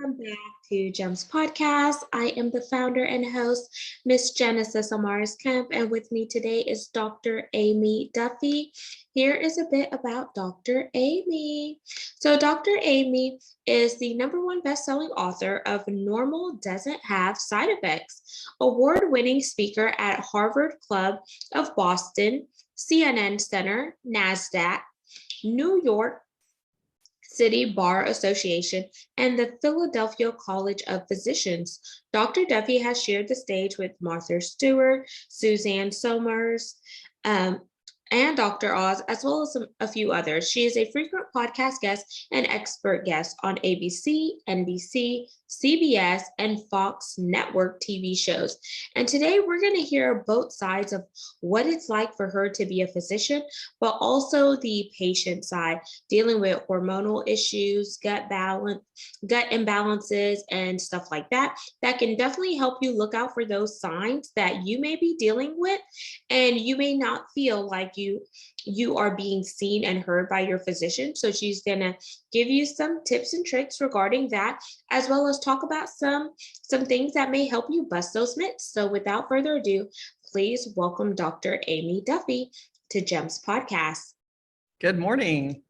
Welcome back to Gems Podcast. I am the founder and host, Miss Genesis Amaris Kemp, and with me today is Dr. Aimee Duffy. Here is a bit about Dr. Aimee. So, Dr. Aimee is the #1 best-selling author of Normal Doesn't Have Side Effects, award-winning speaker at Harvard Club of Boston, CNN Center, NASDAQ, New York City Bar Association, and the Philadelphia College of Physicians. Dr. Duffy has shared the stage with Martha Stewart, Suzanne Somers, and Dr. Oz, as well as a few others. She is a frequent podcast guest and expert guest on ABC, NBC, CBS, and Fox network TV shows. And today we're going to hear both sides of what it's like for her to be a physician, but also the patient side, dealing with hormonal issues, gut imbalances, and stuff like that. That can definitely help you look out for those signs that you may be dealing with, and you may not feel like you are being seen and heard by your physician. So she's going to give you some tips and tricks regarding that, as well as talk about some things that may help you bust those myths. So without further ado, please welcome Dr. Aimee Duffy to GEMS Podcast. Good morning.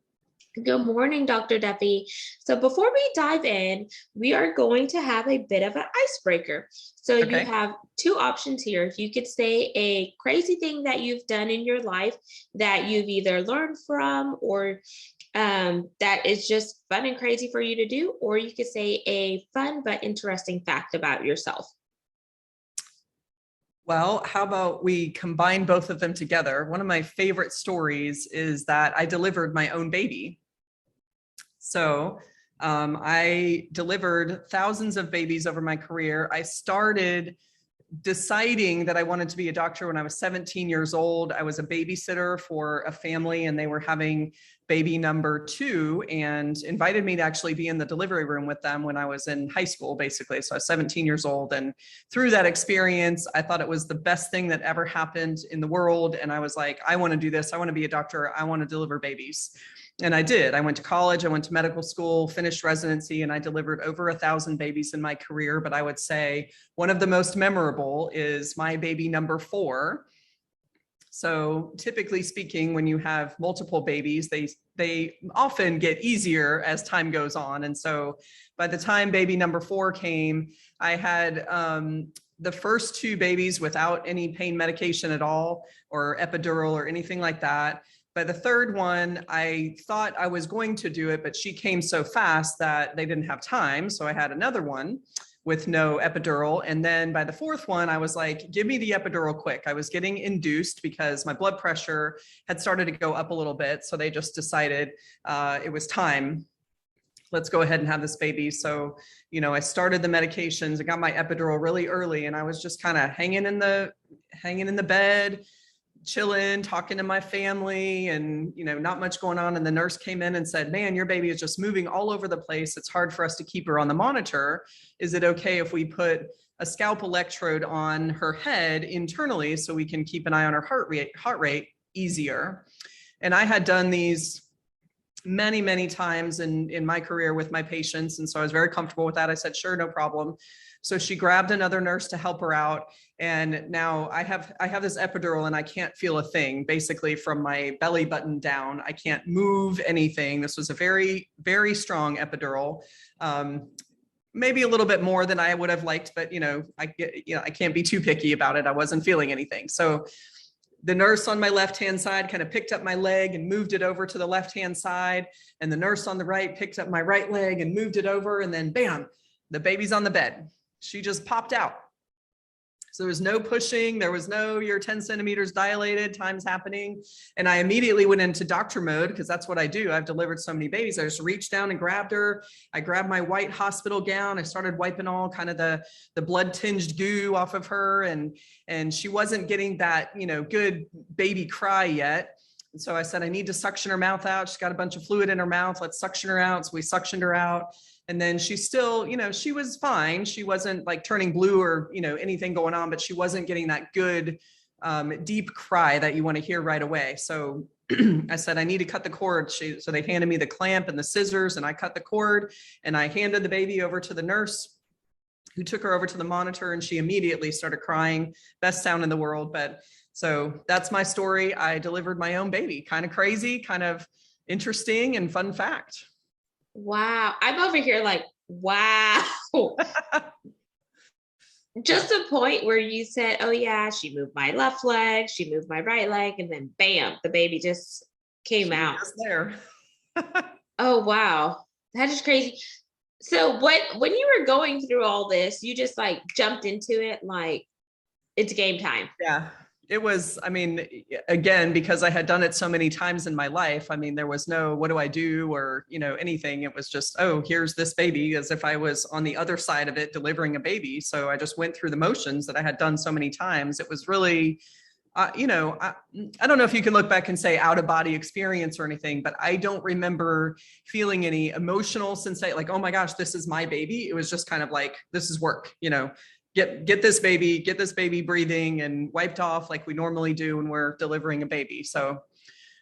Good morning, Dr. Duffy. So before we dive in, we are going to have a bit of an icebreaker. So You have two options here. You could say a crazy thing that you've done in your life that you've either learned from or that is just fun and crazy for you to do, or you could say a fun but interesting fact about yourself. Well, how about we combine both of them together? One of my favorite stories is that I delivered my own baby. So I delivered thousands of babies over my career. I started deciding that I wanted to be a doctor when I was 17 years old. I was a babysitter for a family, and they were having baby number 2 and invited me to actually be in the delivery room with them when I was in high school, basically. So I was 17 years old. And through that experience, I thought it was the best thing that ever happened in the world. And I was like, I want to do this. I want to be a doctor. I want to deliver babies. And I did. I went to college, I went to medical school, finished residency, and I delivered over 1,000 babies in my career. But I would say one of the most memorable is my baby number 4. So typically speaking, when you have multiple babies, they often get easier as time goes on. And so by the time baby number 4 came, I had the first 2 babies without any pain medication at all, or epidural or anything like that. By the third one, I thought I was going to do it, but she came so fast that they didn't have time. So I had another one with no epidural. And then by the 4th one, I was like, give me the epidural quick. I was getting induced because my blood pressure had started to go up a little bit. So they just decided it was time. Let's go ahead and have this baby. So, I started the medications. I got my epidural really early, and I was just kind of hanging in the bed, chilling, talking to my family, and not much going on. And the nurse came in and said, man, your baby is just moving all over the place. It's hard for us to keep her on the monitor. Is it okay if we put a scalp electrode on her head internally so we can keep an eye on her heart rate easier? And I had done these many, many times in my career with my patients. And so I was very comfortable with that. I said, sure, no problem. So she grabbed another nurse to help her out. And now I have this epidural, and I can't feel a thing, basically from my belly button down. I can't move anything. This was a very, very strong epidural. Maybe a little bit more than I would have liked, but I can't be too picky about it. I wasn't feeling anything. So the nurse on my left-hand side kind of picked up my leg and moved it over to the left-hand side. And the nurse on the right picked up my right leg and moved it over. And then bam, the baby's on the bed. She just popped out. So there was no pushing. There was no, you're 10 centimeters dilated, time's happening. And I immediately went into doctor mode, because that's what I do. I've delivered so many babies. I just reached down and grabbed her. I grabbed my white hospital gown. I started wiping all kind of the blood tinged goo off of her. And she wasn't getting that, good baby cry yet. And so I said, I need to suction her mouth out. She's got a bunch of fluid in her mouth. Let's suction her out. So we suctioned her out. And then she still, she was fine. She wasn't like turning blue or, anything going on, but she wasn't getting that good deep cry that you want to hear right away. So I said, I need to cut the cord. So they handed me the clamp and the scissors, and I cut the cord, and I handed the baby over to the nurse, who took her over to the monitor, and she immediately started crying. Best sound in the world. But so that's my story. I delivered my own baby. Kind of crazy, kind of interesting, and fun fact. Wow. I'm over here like, wow. Just a point where you said, oh yeah, she moved my left leg, she moved my right leg, and then bam, the baby just came out. Just there. Oh wow. That is crazy. So when you were going through all this, you just like jumped into it like it's game time. Yeah, it was, I mean, again, because I had done it so many times in my life, I mean, there was no, what do I do? Or, anything. It was just, oh, here's this baby, as if I was on the other side of it delivering a baby. So I just went through the motions that I had done so many times. It was really, I don't know if you can look back and say out of body experience or anything, but I don't remember feeling any emotional sensation, like, oh my gosh, this is my baby. It was just kind of like, this is work, get this baby breathing and wiped off like we normally do when we're delivering a baby. So,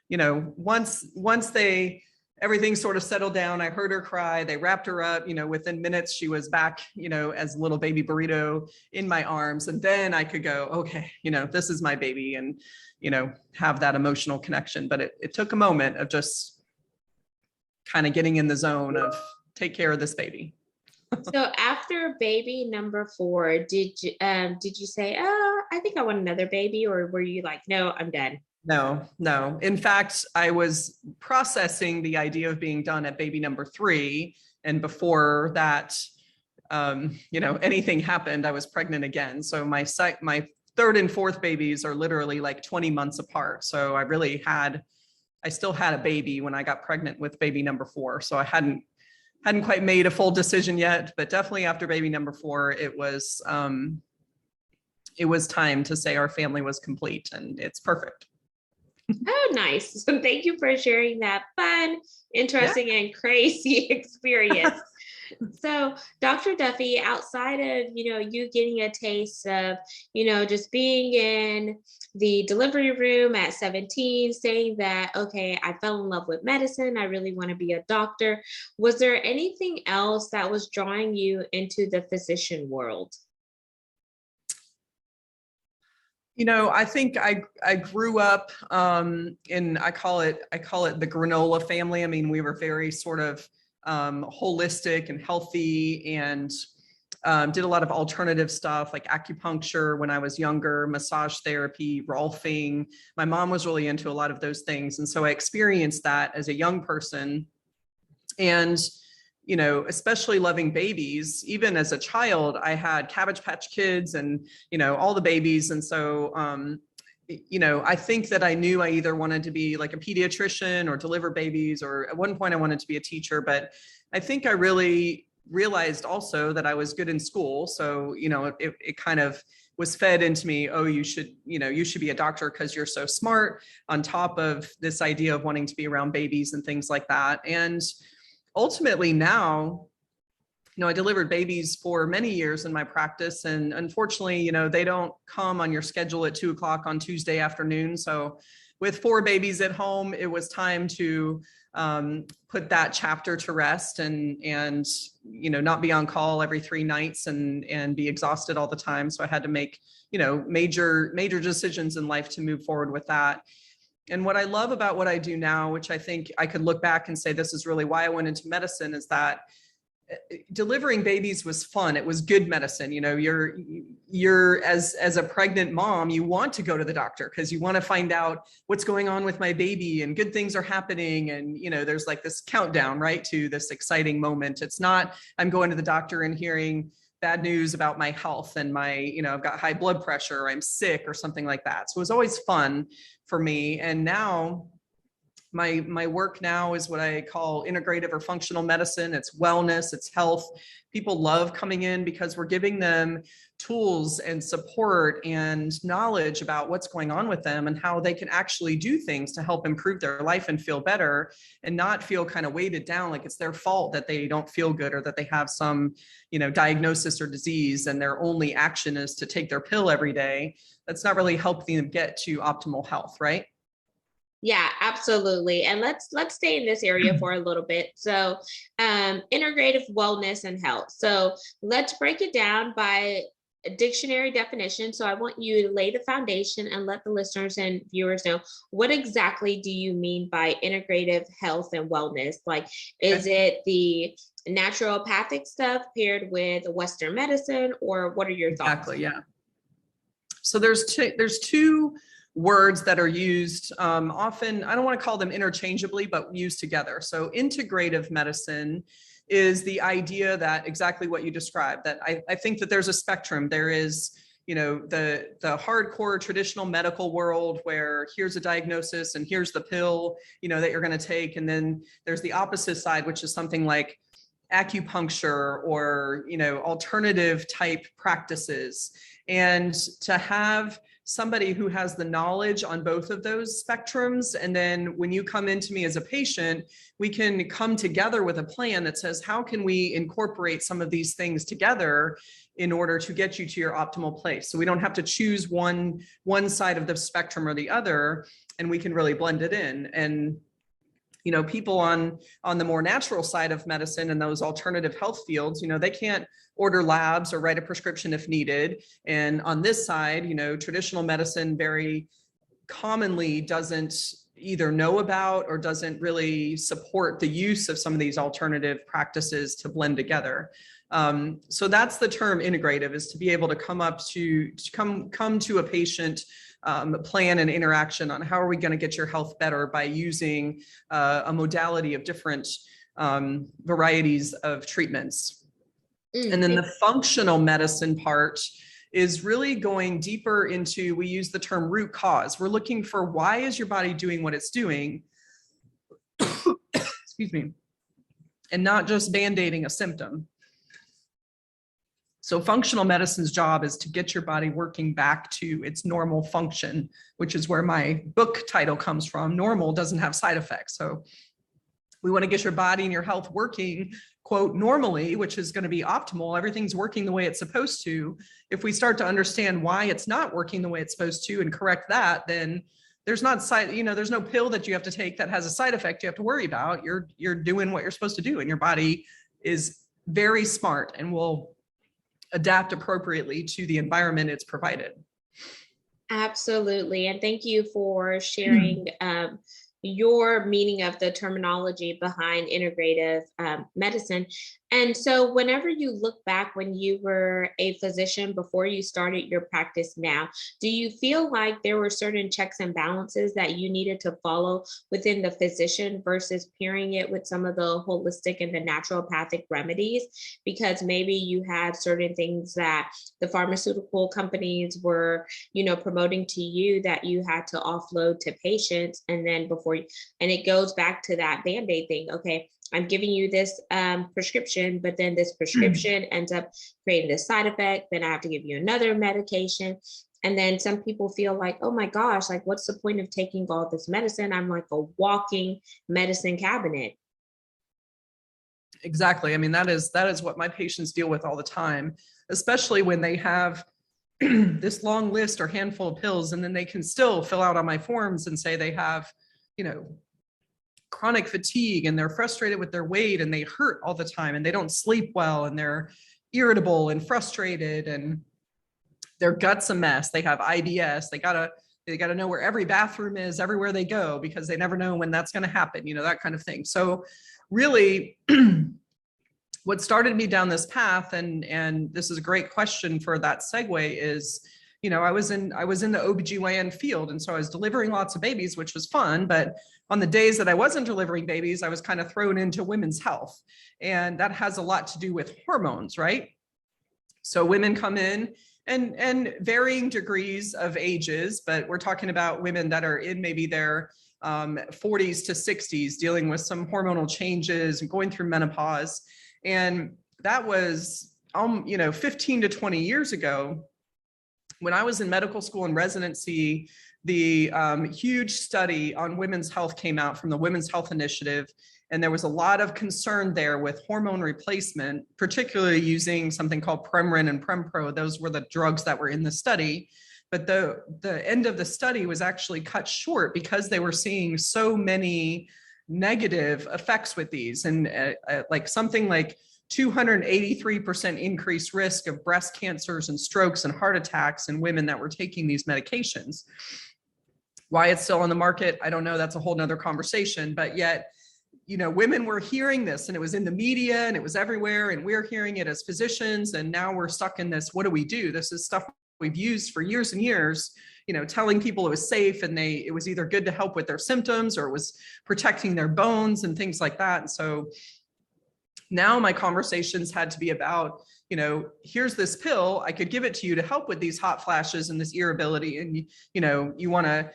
once everything sort of settled down, I heard her cry, they wrapped her up, within minutes she was back, as a little baby burrito in my arms. And then I could go, okay, this is my baby, and, have that emotional connection. But it took a moment of just kind of getting in the zone of take care of this baby. So after baby number 4, did you say, oh, I think I want another baby? Or were you like, no, I'm done? No. In fact, I was processing the idea of being done at baby number 3. And before that, anything happened, I was pregnant again. So my 3rd and 4th babies are literally like 20 months apart. So I still had a baby when I got pregnant with baby number 4. So I hadn't quite made a full decision yet, but definitely after baby number 4, it was time to say our family was complete, and it's perfect. Oh, nice. So thank you for sharing that fun, interesting, and crazy experience. So, Dr. Duffy, outside of, you getting a taste of, just being in the delivery room at 17, saying that, okay, I fell in love with medicine, I really want to be a doctor, was there anything else that was drawing you into the physician world? I think I grew up in, I call it the granola family. I mean, we were very sort of holistic and healthy, and did a lot of alternative stuff like acupuncture when I was younger, massage therapy, rolfing. My mom was really into a lot of those things. And so I experienced that as a young person. And especially loving babies, even as a child, I had Cabbage Patch Kids and, all the babies. And so, I think that I knew I either wanted to be like a pediatrician or deliver babies, or at one point I wanted to be a teacher, but I think I really realized also that I was good in school. So, it kind of was fed into me, oh, you should be a doctor because you're so smart, on top of this idea of wanting to be around babies and things like that. And ultimately now, I delivered babies for many years in my practice, and unfortunately, they don't come on your schedule at 2:00 on Tuesday afternoon. So with 4 babies at home, it was time to put that chapter to rest, and not be on call every 3 nights and be exhausted all the time. So I had to make, major decisions in life to move forward with that. And what I love about what I do now, which I think I could look back and say this is really why I went into medicine, is that delivering babies was fun. It was good medicine. You're as a pregnant mom, you want to go to the doctor because you want to find out what's going on with my baby and good things are happening. And, there's like this countdown, right, to this exciting moment. It's not, I'm going to the doctor and hearing bad news about my health and my, I've got high blood pressure, or I'm sick or something like that. So it was always fun for me. And now, My work now is what I call integrative or functional medicine. It's wellness, it's health. People love coming in because we're giving them tools and support and knowledge about what's going on with them and how they can actually do things to help improve their life and feel better, and not feel kind of weighted down like it's their fault that they don't feel good or that they have some, diagnosis or disease and their only action is to take their pill every day. That's not really helping them get to optimal health, right? Yeah, absolutely. And let's stay in this area for a little bit. So, integrative wellness and health. So let's break it down by a dictionary definition. So I want you to lay the foundation and let the listeners and viewers know, what exactly do you mean by integrative health and wellness? Like, is it the naturopathic stuff paired with Western medicine, or what are your thoughts? Exactly. Yeah. So there's two words that are used often. I don't want to call them interchangeably, but used together. So integrative medicine is the idea that exactly what you described, that I think that there's a spectrum. There is, the hardcore traditional medical world where here's a diagnosis and here's the pill, that you're going to take. And then there's the opposite side, which is something like acupuncture or, alternative type practices. And to have somebody who has the knowledge on both of those spectrums, and then when you come into me as a patient, we can come together with a plan that says, how can we incorporate some of these things together in order to get you to your optimal place? So we don't have to choose one side of the spectrum or the other, and we can really blend it in. And people on the more natural side of medicine and those alternative health fields, they can't order labs or write a prescription if needed. And on this side, traditional medicine very commonly doesn't either know about or doesn't really support the use of some of these alternative practices to blend together. So that's the term integrative, is to be able to come to a patient, plan and interaction on how are we going to get your health better by using a modality of different varieties of treatments. And then the functional medicine part is really going deeper into, we use the term root cause. We're looking for, why is your body doing what it's doing? Excuse me. And not just band-aiding a symptom. So functional medicine's job is to get your body working back to its normal function, which is where my book title comes from. Normal doesn't have side effects. So we want to get your body and your health working, quote, normally, which is going to be optimal. Everything's working the way it's supposed to. If we start to understand why it's not working the way it's supposed to and correct that, then there's there's no pill that you have to take that has a side effect you have to worry about. You're doing what you're supposed to do, and your body is very smart and will adapt appropriately to the environment it's provided. Absolutely. And thank you for sharing your meaning of the terminology behind integrative medicine. And so whenever you look back when you were a physician before you started your practice now, do you feel like there were certain checks and balances that you needed to follow within the physician versus pairing it with some of the holistic and the naturopathic remedies? Because maybe you had certain things that the pharmaceutical companies were, promoting to you that you had to offload to patients. And then and it goes back to that Band-Aid thing. Okay, I'm giving you this prescription, but then this prescription ends up creating this side effect. Then I have to give you another medication. And then some people feel like, oh my gosh, like what's the point of taking all this medicine? I'm like a walking medicine cabinet. Exactly. I mean, that is what my patients deal with all the time, especially when they have this long list or handful of pills, and then they can still fill out on my forms and say they have, chronic fatigue and they're frustrated with their weight and they hurt all the time and they don't sleep well and they're irritable and frustrated and their gut's a mess. They have IBS. They gotta know where every bathroom is everywhere they go because they never know when that's going to happen, that kind of thing. So really what started me down this path, and this is a great question for that segue, is, I was in the OBGYN field. And so I was delivering lots of babies, which was fun. But on the days that I wasn't delivering babies, I was kind of thrown into women's health. And that has a lot to do with hormones, right? So women come in and varying degrees of ages, but we're talking about women that are in maybe their 40s to 60s, dealing with some hormonal changes and going through menopause. And that was, 15 to 20 years ago. When I was in medical school and residency, the huge study on women's health came out from the Women's Health Initiative. And there was a lot of concern there with hormone replacement, particularly using something called Premarin and Prempro. Those were the drugs that were in the study. But the end of the study was actually cut short because they were seeing so many negative effects with these, and like something like 283% increased risk of breast cancers and strokes and heart attacks in women that were taking these medications. Why it's still on the market, I don't know. That's a whole nother conversation. But yet, women were hearing this, and it was in the media and it was everywhere, and we're hearing it as physicians. And now we're stuck in this. What do we do? This is stuff we've used for years and years, telling people it was safe, and it was either good to help with their symptoms or it was protecting their bones and things like that. And so now my conversations had to be about, here's this pill. I could give it to you to help with these hot flashes and this irritability. And, you want to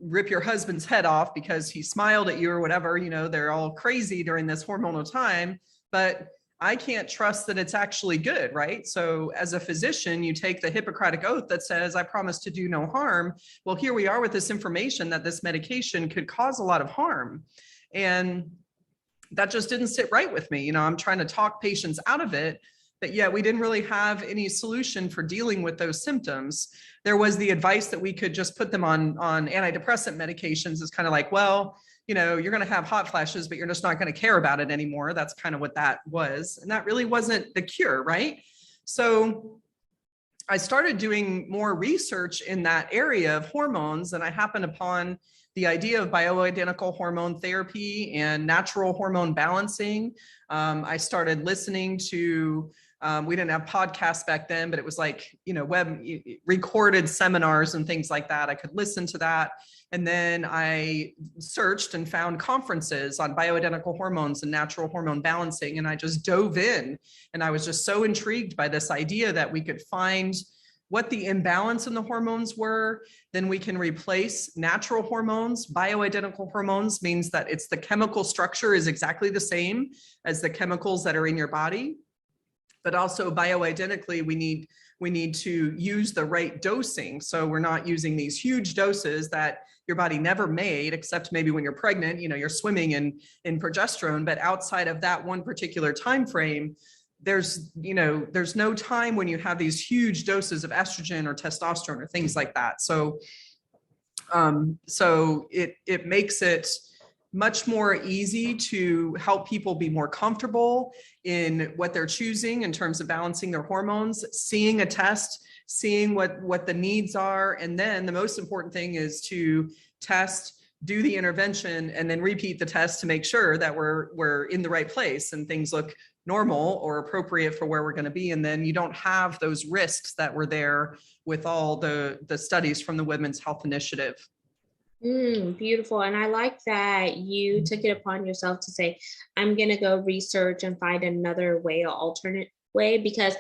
rip your husband's head off because he smiled at you or whatever, they're all crazy during this hormonal time, but I can't trust that it's actually good, right? So as a physician, you take the Hippocratic oath that says, I promise to do no harm. Well, here we are with this information that this medication could cause a lot of harm. And that just didn't sit right with me. I'm trying to talk patients out of it, but yet we didn't really have any solution for dealing with those symptoms. There was the advice that we could just put them on antidepressant medications. It's kind of like, well, you're going to have hot flashes, but you're just not going to care about it anymore. That's kind of what that was. And that really wasn't the cure, right? So I started doing more research in that area of hormones, and I happened upon the idea of bioidentical hormone therapy and natural hormone balancing. I started listening to, we didn't have podcasts back then, but it was like, web recorded seminars and things like that. I could listen to that. And then I searched and found conferences on bioidentical hormones and natural hormone balancing. And I just dove in, and I was just so intrigued by this idea that we could find what the imbalance in the hormones were. Then we can replace natural hormones. Bioidentical hormones means that it's the chemical structure is exactly the same as the chemicals that are in your body. But also bioidentically, we need to use the right dosing. So we're not using these huge doses that your body never made, except maybe when you're pregnant, you're swimming in progesterone. But outside of that one particular time frame, there's no time when you have these huge doses of estrogen or testosterone or things like that. So it makes it much more easy to help people be more comfortable in what they're choosing in terms of balancing their hormones, seeing a test, seeing what the needs are. And then the most important thing is to test, do the intervention, and then repeat the test to make sure that we're in the right place and things look normal or appropriate for where we're going to be. And then you don't have those risks that were there with all the studies from the Women's Health Initiative. Beautiful. And I like that you took it upon yourself to say, I'm going to go research and find another way, an alternate way, because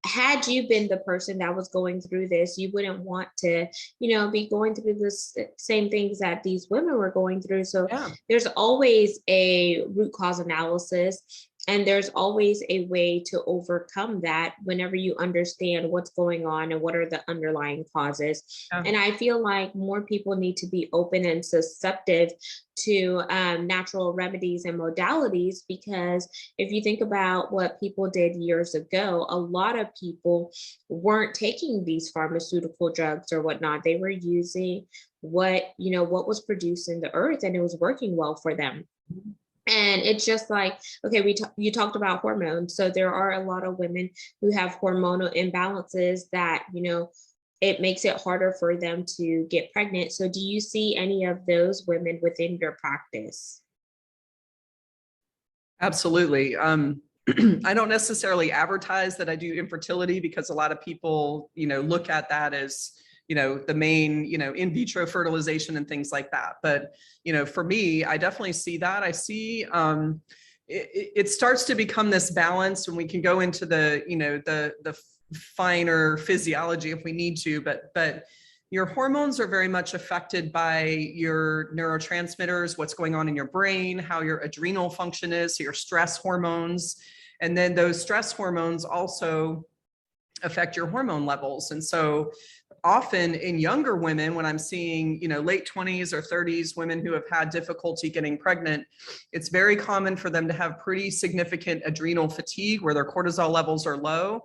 had you been the person that was going through this, you wouldn't want to, be going through the same things that these women were going through. So there's always a root cause analysis. And there's always a way to overcome that whenever you understand what's going on and what are the underlying causes. And I feel like more people need to be open and susceptible to natural remedies and modalities, because if you think about what people did years ago, a lot of people weren't taking these pharmaceutical drugs or whatnot. They were using what was produced in the earth, and it was working well for them. And it's just like, okay, you talked about hormones. So there are a lot of women who have hormonal imbalances that, it makes it harder for them to get pregnant. So do you see any of those women within your practice? Absolutely. I don't necessarily advertise that I do infertility, because a lot of people, look at that as, the main, in vitro fertilization and things like that. But, for me, I definitely see that. I see it starts to become this balance, and we can go into the finer physiology if we need to, but your hormones are very much affected by your neurotransmitters, what's going on in your brain, how your adrenal function is, so your stress hormones. And then those stress hormones also affect your hormone levels. And so often in younger women, when I'm seeing, late 20s or 30s women who have had difficulty getting pregnant, it's very common for them to have pretty significant adrenal fatigue where their cortisol levels are low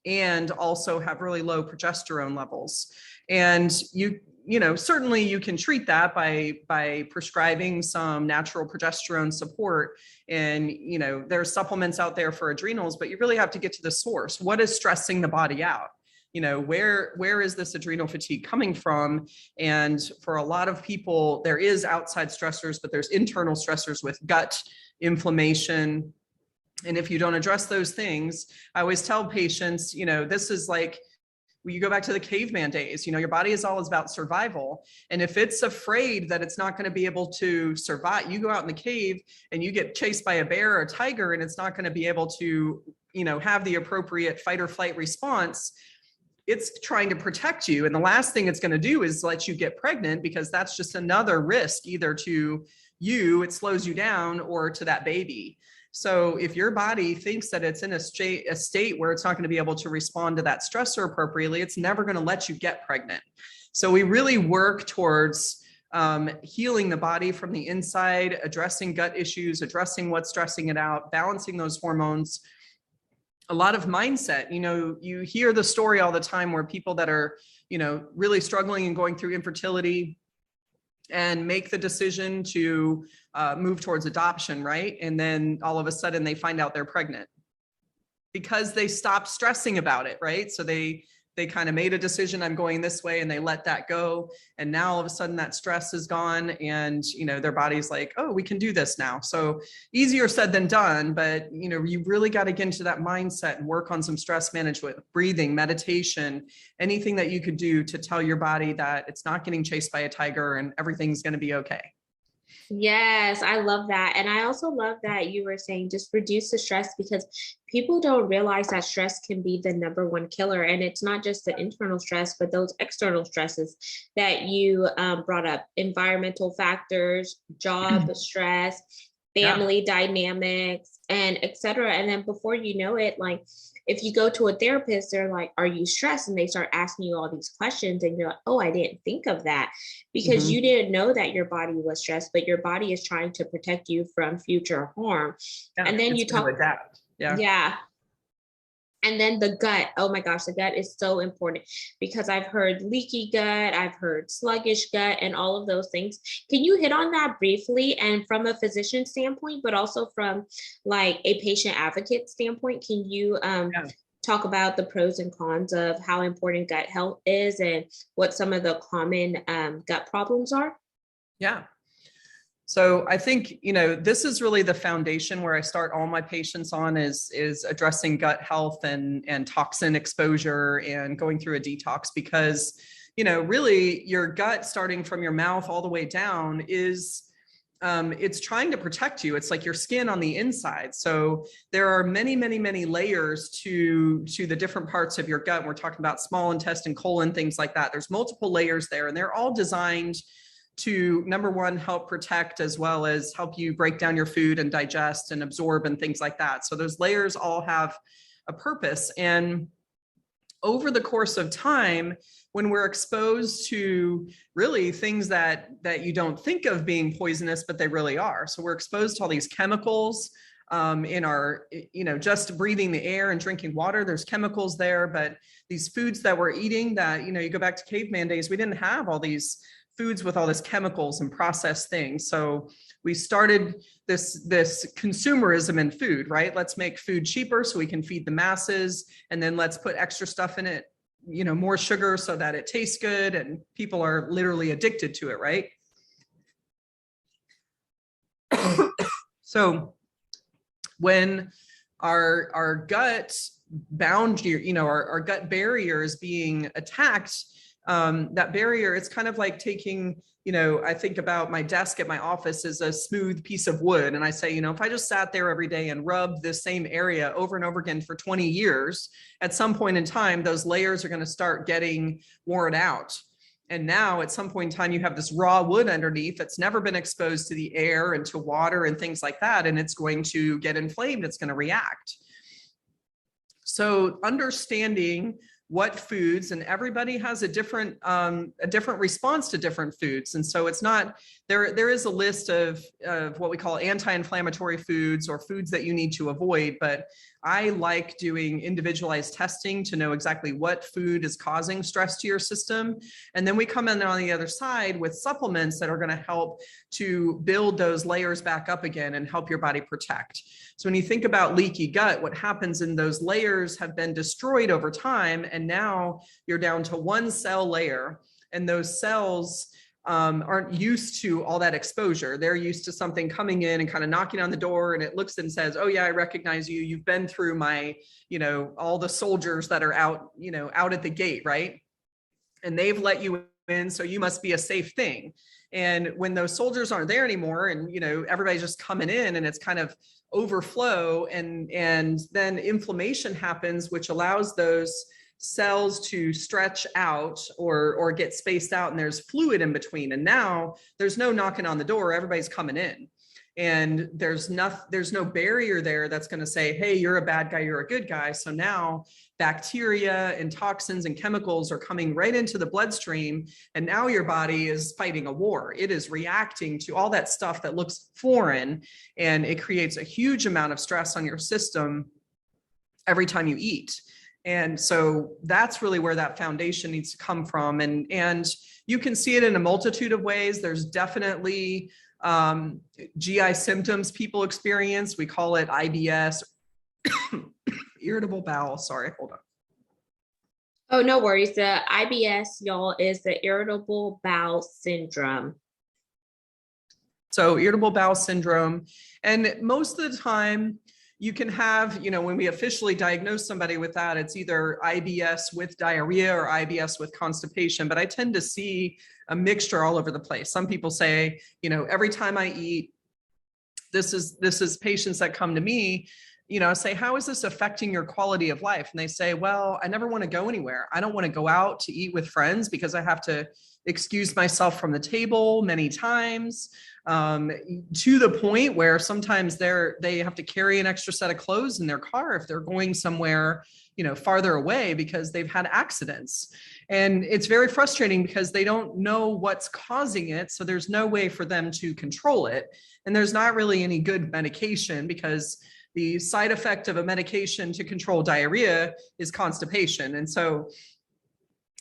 and also have really low progesterone levels. And certainly you can treat that by prescribing some natural progesterone support. And, there's supplements out there for adrenals, but you really have to get to the source. What is stressing the body out? Where is this adrenal fatigue coming from? And for a lot of people, there is outside stressors, but there's internal stressors with gut inflammation. And if you don't address those things, I always tell patients, this is like, you go back to the caveman days, your body is all about survival. And if it's afraid that it's not going to be able to survive, you go out in the cave and you get chased by a bear or a tiger, and it's not going to be able to, have the appropriate fight or flight response. It's trying to protect you. And the last thing it's going to do is let you get pregnant, because that's just another risk, either to you, it slows you down, or to that baby. So if your body thinks that it's in a state where it's not going to be able to respond to that stressor appropriately, it's never going to let you get pregnant. So we really work towards healing the body from the inside, addressing gut issues, addressing what's stressing it out, balancing those hormones. A lot of mindset, you hear the story all the time where people that are, really struggling and going through infertility and make the decision to move towards adoption, right? And then all of a sudden they find out they're pregnant because they stopped stressing about it, right? So they kind of made a decision, I'm going this way, and they let that go. And now all of a sudden that stress is gone, and their body's like, oh, we can do this now. So easier said than done, but you really got to get into that mindset and work on some stress management, breathing, meditation, anything that you could do to tell your body that it's not getting chased by a tiger and everything's going to be okay. Yes, I love that. And I also love that you were saying just reduce the stress, because people don't realize that stress can be the number one killer. And it's not just the internal stress, but those external stresses that you brought up: environmental factors, job stress, family dynamics, and etc. And then before you know it, like, if you go to a therapist, they're like, are you stressed? And they start asking you all these questions, and you're like, oh, I didn't think of that, because you didn't know that your body was stressed, but your body is trying to protect you from future harm. And then you talk, adapt. Yeah. And then the gut, oh my gosh, the gut is so important, because I've heard leaky gut, I've heard sluggish gut, and all of those things. Can you hit on that briefly, and from a physician standpoint, but also from like a patient advocate standpoint? Can you talk about the pros and cons of how important gut health is and what some of the common gut problems are? Yeah. So I think, this is really the foundation where I start all my patients on is addressing gut health and toxin exposure and going through a detox, because, really your gut, starting from your mouth all the way down, is it's trying to protect you. It's like your skin on the inside. So there are many, many, many layers to the different parts of your gut. We're talking about small intestine, colon, things like that. There's multiple layers there, and they're all designed to, number one, help protect, as well as help you break down your food and digest and absorb and things like that. So those layers all have a purpose. And over the course of time, when we're exposed to really things that you don't think of being poisonous, but they really are. So we're exposed to all these chemicals in our, just breathing the air and drinking water, there's chemicals there. But these foods that we're eating, that, you go back to caveman days, we didn't have all these foods with all this chemicals and processed things. So we started this consumerism in food, right? Let's make food cheaper so we can feed the masses, and then let's put extra stuff in it, more sugar so that it tastes good, and people are literally addicted to it, right? So when our gut boundary, our gut barrier is being attacked, that barrier, it's kind of like taking, I think about my desk at my office as a smooth piece of wood. And I say, if I just sat there every day and rubbed this same area over and over again for 20 years, at some point in time, those layers are going to start getting worn out. And now at some point in time, you have this raw wood underneath that's never been exposed to the air and to water and things like that. And it's going to get inflamed. It's going to react. So understanding what foods, and everybody has a different response to different foods. And so it's not, there is a list of what we call anti-inflammatory foods or foods that you need to avoid, but I like doing individualized testing to know exactly what food is causing stress to your system. And then we come in on the other side with supplements that are going to help to build those layers back up again and help your body protect. So when you think about leaky gut, what happens in those layers have been destroyed over time. And now you're down to one cell layer, and those cells aren't used to all that exposure. They're used to something coming in and kind of knocking on the door, and it looks and says, oh yeah, I recognize you. You've been through my, all the soldiers that are out, out at the gate, right? And they've let you in, so you must be a safe thing. And when those soldiers aren't there anymore, and everybody's just coming in, and it's kind of overflow, and then inflammation happens, which allows those cells to stretch out or get spaced out, and there's fluid in between. And now there's no knocking on the door, everybody's coming in. And there's no barrier there that's going to say, hey, you're a bad guy, you're a good guy. So now bacteria and toxins and chemicals are coming right into the bloodstream. And now your body is fighting a war. It is reacting to all that stuff that looks foreign. And it creates a huge amount of stress on your system every time you eat. And so that's really where that foundation needs to come from. And you can see it in a multitude of ways. There's definitely GI symptoms people experience. We call it IBS, irritable bowel. Sorry, hold on. Oh, no worries. The IBS, y'all, is the irritable bowel syndrome. So irritable bowel syndrome. And most of the time, you can have, when we officially diagnose somebody with that, it's either IBS with diarrhea or IBS with constipation. But I tend to see a mixture all over the place. Some people say, every time I eat, this is patients that come to me, say, how is this affecting your quality of life? And they say, well, I never want to go anywhere. I don't want to go out to eat with friends because I have to excuse myself from the table many times, to the point where sometimes they have to carry an extra set of clothes in their car if they're going somewhere, farther away, because they've had accidents. And it's very frustrating because they don't know what's causing it. So there's no way for them to control it. And there's not really any good medication, because the side effect of a medication to control diarrhea is constipation. And so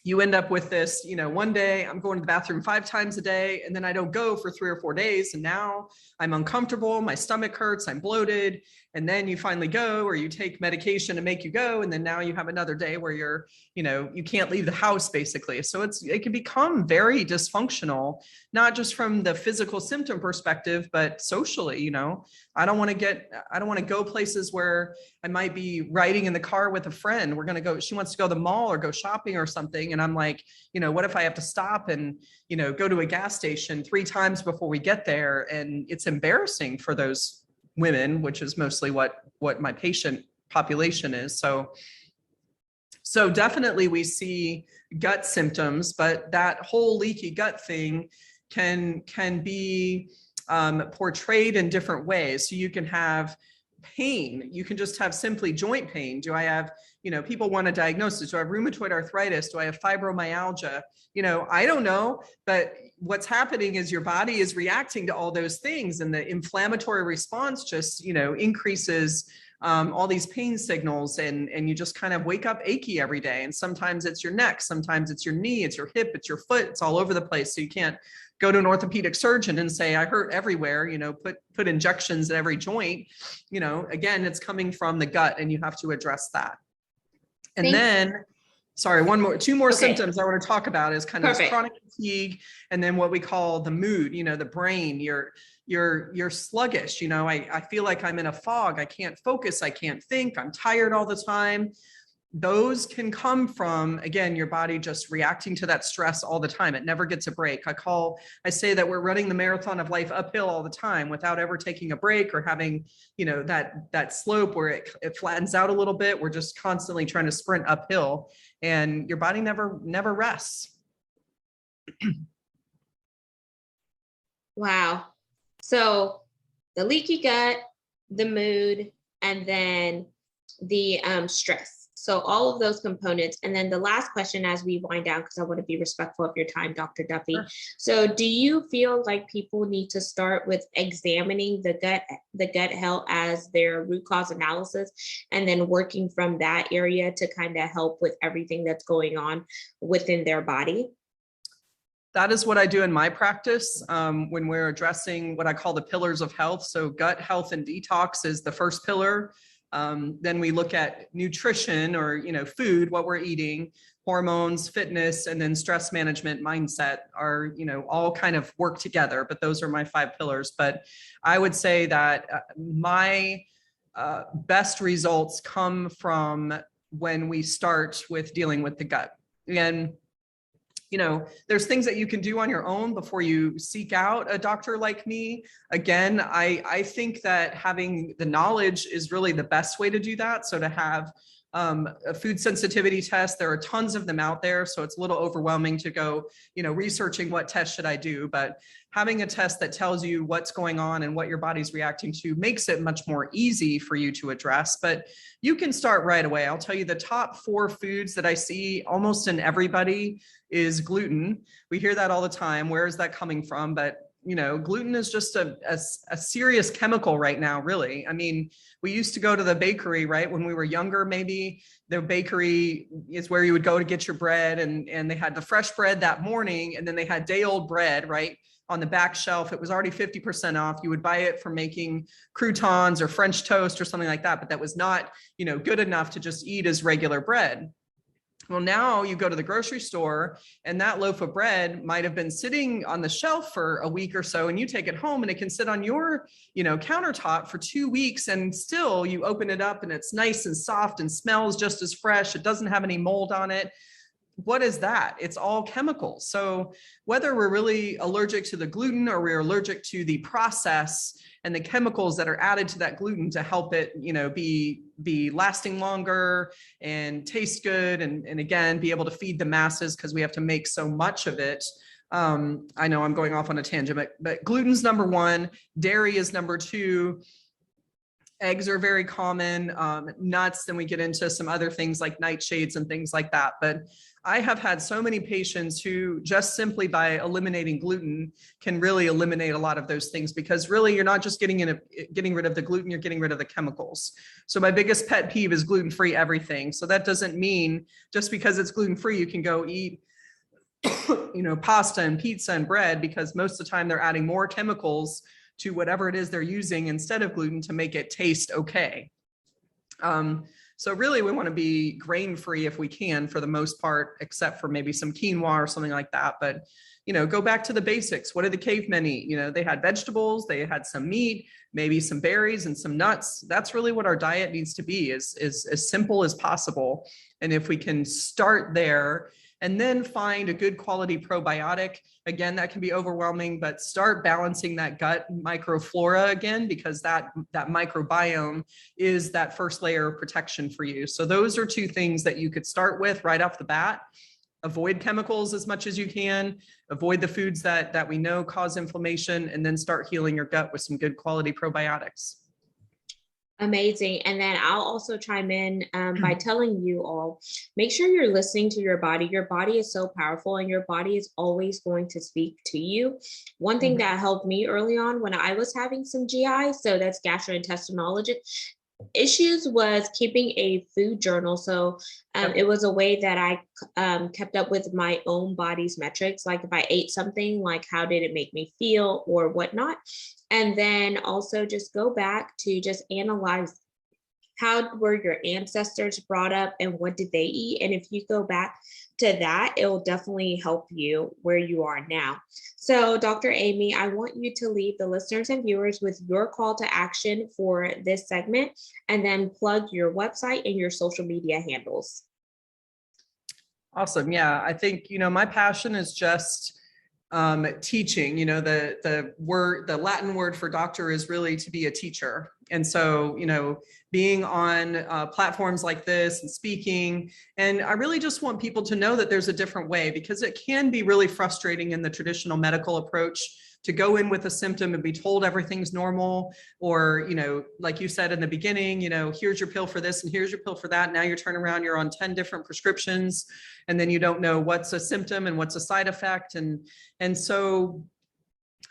you end up with this, one day I'm going to the bathroom 5 times a day, and then I don't go for 3 or 4 days. And now I'm uncomfortable, my stomach hurts, I'm bloated. And then you finally go, or you take medication to make you go. And then now you have another day where you're, you can't leave the house basically. So it can become very dysfunctional, not just from the physical symptom perspective, but socially. I don't want to go places where I might be riding in the car with a friend. She wants to go to the mall or go shopping or something. And I'm like, what if I have to stop and, go to a gas station 3 times before we get there? And it's embarrassing for those women, which is mostly what my patient population is. So definitely we see gut symptoms, but that whole leaky gut thing can be portrayed in different ways. So you can have pain. You can just have simply joint pain. Do I have, people want a diagnosis. Do I have rheumatoid arthritis? Do I have fibromyalgia? I don't know, but what's happening is your body is reacting to all those things, and the inflammatory response just, increases all these pain signals, and you just kind of wake up achy every day. And sometimes it's your neck, sometimes it's your knee, it's your hip, it's your foot, it's all over the place. So you can't go to an orthopedic surgeon and say, I hurt everywhere, put injections in every joint. Again, it's coming from the gut, and you have to address that. And then, sorry, 2 more symptoms I want to talk about is kind of chronic fatigue, and then what we call the mood, the brain, you're sluggish. I feel like I'm in a fog. I can't focus. I can't think. I'm tired all the time. Those can come from, again, your body just reacting to that stress all the time. It never gets a break. I say that we're running the marathon of life uphill all the time without ever taking a break or having, that slope where it flattens out a little bit. We're just constantly trying to sprint uphill, and your body never rests. Wow. So the leaky gut, the mood, and then the stress. So all of those components. And then the last question as we wind down, because I want to be respectful of your time, Dr. Duffy. Sure. So do you feel like people need to start with examining the gut health as their root cause analysis, and then working from that area to kind of help with everything that's going on within their body? That is what I do in my practice when we're addressing what I call the pillars of health. So gut health and detox is the first pillar. Then we look at nutrition, or, food, what we're eating, hormones, fitness, and then stress management, mindset are, all kind of work together, but those are my 5 pillars. But I would say that my best results come from when we start with dealing with the gut. And there's things that you can do on your own before you seek out a doctor like me. Again, I think that having the knowledge is really the best way to do that. So to have a food sensitivity test, there are tons of them out there. So it's a little overwhelming to go, researching what test should I do. But having a test that tells you what's going on and what your body's reacting to makes it much more easy for you to address. But you can start right away. I'll tell you the top 4 foods that I see almost in everybody is gluten. We hear that all the time. Where is that coming from? But gluten is just a serious chemical right now, really. I mean, we used to go to the bakery, right? When we were younger, maybe the bakery is where you would go to get your bread, and they had the fresh bread that morning, and then they had day old bread, right? On the back shelf, it was already 50% off. You would buy it for making croutons or French toast or something like that, but that was not, good enough to just eat as regular bread. Well, now you go to the grocery store and that loaf of bread might have been sitting on the shelf for a week or so, and you take it home and it can sit on your, countertop for 2 weeks, and still you open it up and it's nice and soft and smells just as fresh. It doesn't have any mold on it. What is that? It's all chemicals. So whether we're really allergic to the gluten or we're allergic to the process and the chemicals that are added to that gluten to help it, be lasting longer and taste good, and again, be able to feed the masses because we have to make so much of it. I know I'm going off on a tangent, but gluten's number 1, dairy is number 2. Eggs are very common, nuts, then we get into some other things like nightshades and things like that. But I have had so many patients who just simply by eliminating gluten can really eliminate a lot of those things, because really you're not just getting rid of the gluten, you're getting rid of the chemicals. So my biggest pet peeve is gluten-free everything. So that doesn't mean just because it's gluten-free, you can go eat pasta and pizza and bread, because most of the time they're adding more chemicals to whatever it is they're using instead of gluten to make it taste okay. So really we want to be grain-free if we can, for the most part, except for maybe some quinoa or something like that. But, go back to the basics. What did the cavemen eat? They had vegetables, they had some meat, maybe some berries and some nuts. That's really what our diet needs to be, is as simple as possible. And if we can start there and then find a good quality probiotic, again, that can be overwhelming, but start balancing that gut microflora again, because that microbiome is that first layer of protection for you. So those are 2 things that you could start with right off the bat. Avoid chemicals as much as you can, avoid the foods that we know cause inflammation, and then start healing your gut with some good quality probiotics. Amazing. And then I'll also chime in by telling you all, make sure you're listening to your body. Your body is so powerful, and your body is always going to speak to you. One thing that helped me early on when I was having some GI, so that's gastrointestinal issues, was keeping a food journal. So it was a way that I kept up with my own body's metrics. Like if I ate something, like how did it make me feel or whatnot. And then also just go back to just analyze, how were your ancestors brought up and what did they eat? And if you go back to that, it will definitely help you where you are now. So Dr. Aimee, I want you to leave the listeners and viewers with your call to action for this segment, and then plug your website and your social media handles. Awesome. Yeah, I think, my passion is just teaching. The Latin word for doctor is really to be a teacher. And so, being on platforms like this and speaking, and I really just want people to know that there's a different way, because it can be really frustrating in the traditional medical approach to go in with a symptom and be told everything's normal, or, like you said in the beginning, here's your pill for this and here's your pill for that. Now you're turning around, you're on 10 different prescriptions, and then you don't know what's a symptom and what's a side effect. And so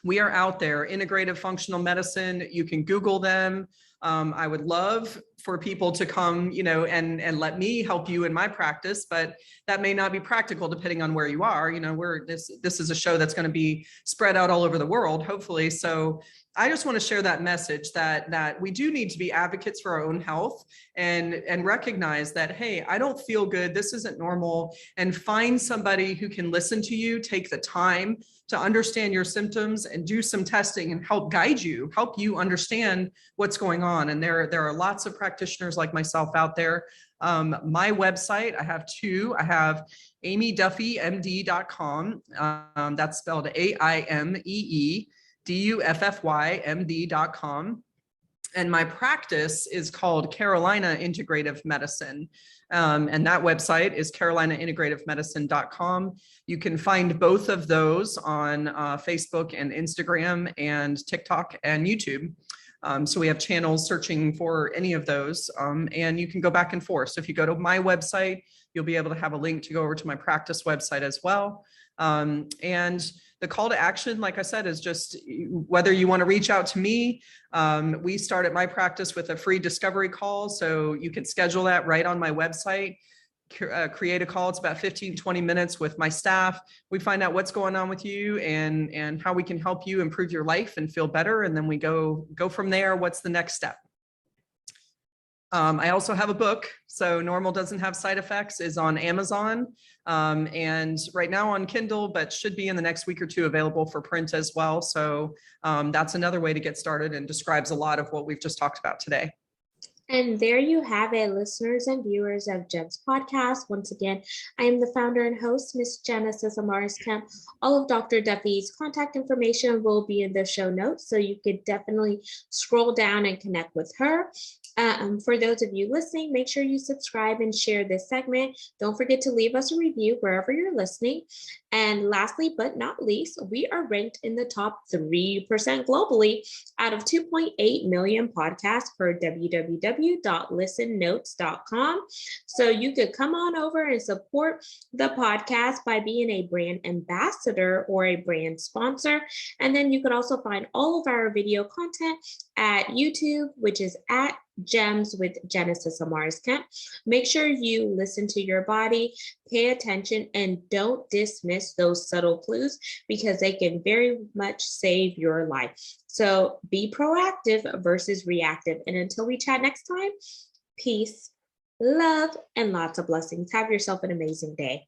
we are out there, integrative functional medicine. You can Google them. I would love for people to come, and let me help you in my practice, but that may not be practical depending on where you are. This is a show that's going to be spread out all over the world, hopefully. So I just want to share that message that we do need to be advocates for our own health, and recognize that, hey, I don't feel good, this isn't normal, and find somebody who can listen to you, take the time to understand your symptoms and do some testing and help guide you, help you understand what's going on. And there are lots of practitioners like myself out there. My website, I have two. I have aimeeduffymd.com. That's spelled AIMEEDUFFYMD.com. And my practice is called Carolina Integrative Medicine. And that website is carolinaintegrativemedicine.com. You can find both of those on Facebook and Instagram and TikTok and YouTube. So we have channels searching for any of those, and you can go back and forth. So if you go to my website, you'll be able to have a link to go over to my practice website as well. And the call to action, like I said, is just whether you want to reach out to me. We start at my practice with a free discovery call. So you can schedule that right on my website, create a call. It's about 15-20 minutes with my staff. We find out what's going on with you and how we can help you improve your life and feel better. And then we go from there. What's the next step? I also have a book. So Normal Doesn't Have Side Effects is on Amazon, and right now on Kindle, but should be in the next week or two available for print as well. So that's another way to get started and describes a lot of what we've just talked about today. And there you have it, listeners and viewers of Jem's podcast. Once again, I am the founder and host, Miss Genesis Amaris Kemp. All of Dr. Duffy's contact information will be in the show notes, so you could definitely scroll down and connect with her. For those of you listening, make sure you subscribe and share this segment. Don't forget to leave us a review wherever you're listening. And lastly, but not least, we are ranked in the top 3% globally out of 2.8 million podcasts per www.listennotes.com. So you could come on over and support the podcast by being a brand ambassador or a brand sponsor. And then you could also find all of our video content at YouTube, which is at Gems with Genesis Amaris Kemp. Make sure you listen to your body, pay attention, and don't dismiss those subtle clues, because they can very much save your life. So be proactive versus reactive. And until we chat next time, peace, love, and lots of blessings. Have yourself an amazing day.